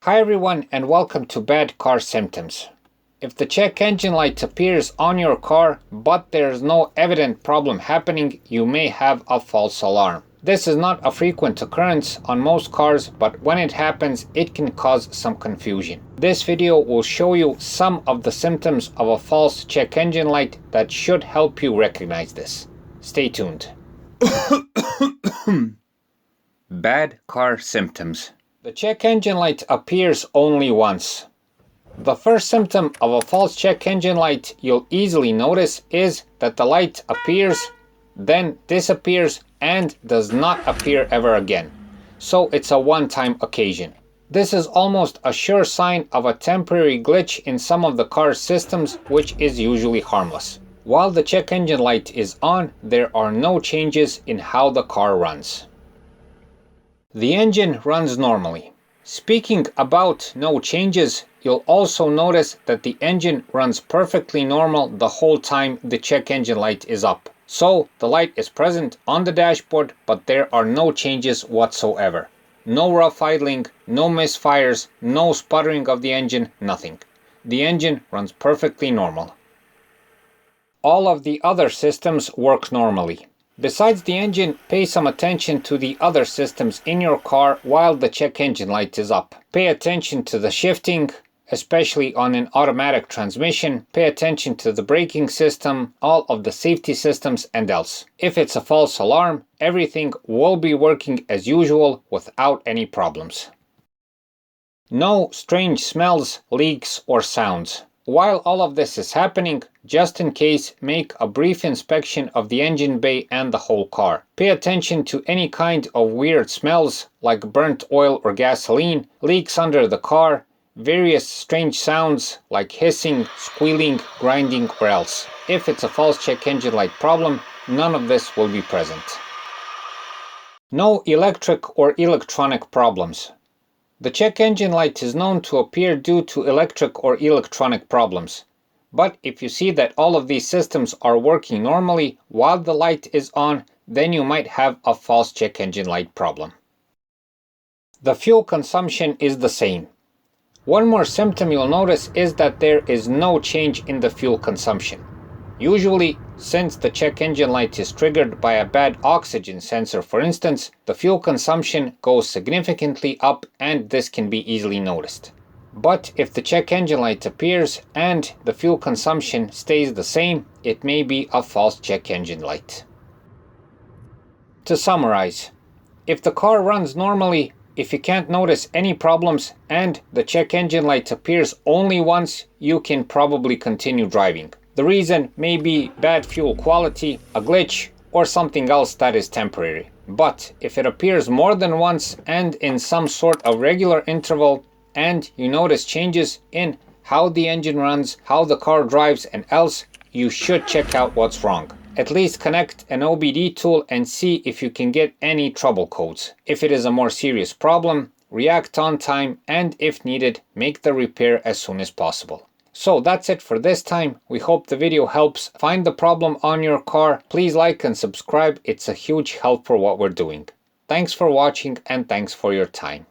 Hi everyone and welcome to Bad Car Symptoms. If the check engine light appears on your car but there's no evident problem happening, you may have a false alarm. This is not a frequent occurrence on most cars, but when it happens, it can cause some confusion. This video will show you some of the symptoms of a false check engine light that should help you recognize this. Stay tuned. Bad car symptoms. The check engine light appears only once. The first symptom of a false check engine light you'll easily notice is that the light appears, then disappears, and does not appear ever again. So it's a one-time occasion. This is almost a sure sign of a temporary glitch in some of the car's systems, which is usually harmless. While the check engine light is on, there are no changes in how the car runs. The engine runs normally. Speaking about no changes, you'll also notice that the engine runs perfectly normal the whole time the check engine light is up. So the light is present on the dashboard, but there are no changes whatsoever. No rough idling, no misfires, no sputtering of the engine, nothing. The engine runs perfectly normal. All of the other systems work normally. Besides the engine, pay some attention to the other systems in your car while the check engine light is up. Pay attention to the shifting, especially on an automatic transmission. Pay attention to the braking system, all of the safety systems, and else. If it's a false alarm, everything will be working as usual without any problems. No strange smells, leaks, or sounds. While all of this is happening, just in case, make a brief inspection of the engine bay and the whole car. Pay attention to any kind of weird smells like burnt oil or gasoline, leaks under the car, various strange sounds like hissing, squealing, grinding, or else. If it's a false check engine light problem, none of this will be present. No electric or electronic problems. The check engine light is known to appear due to electric or electronic problems. But if you see that all of these systems are working normally while the light is on, then you might have a false check engine light problem. The fuel consumption is the same. One more symptom you'll notice is that there is no change in the fuel consumption. Usually, since the check engine light is triggered by a bad oxygen sensor, for instance, the fuel consumption goes significantly up, and this can be easily noticed. But if the check engine light appears and the fuel consumption stays the same, it may be a false check engine light. To summarize, if the car runs normally, if you can't notice any problems, and the check engine light appears only once, you can probably continue driving. The reason may be bad fuel quality, a glitch, or something else that is temporary. But if it appears more than once and in some sort of regular interval, and you notice changes in how the engine runs, how the car drives, and else, you should check out what's wrong. At least connect an OBD tool and see if you can get any trouble codes. If it is a more serious problem, react on time, and if needed, make the repair as soon as possible. So that's it for this time. We hope the video helps find the problem on your car. Please like and subscribe. It's a huge help for what we're doing. Thanks for watching and thanks for your time.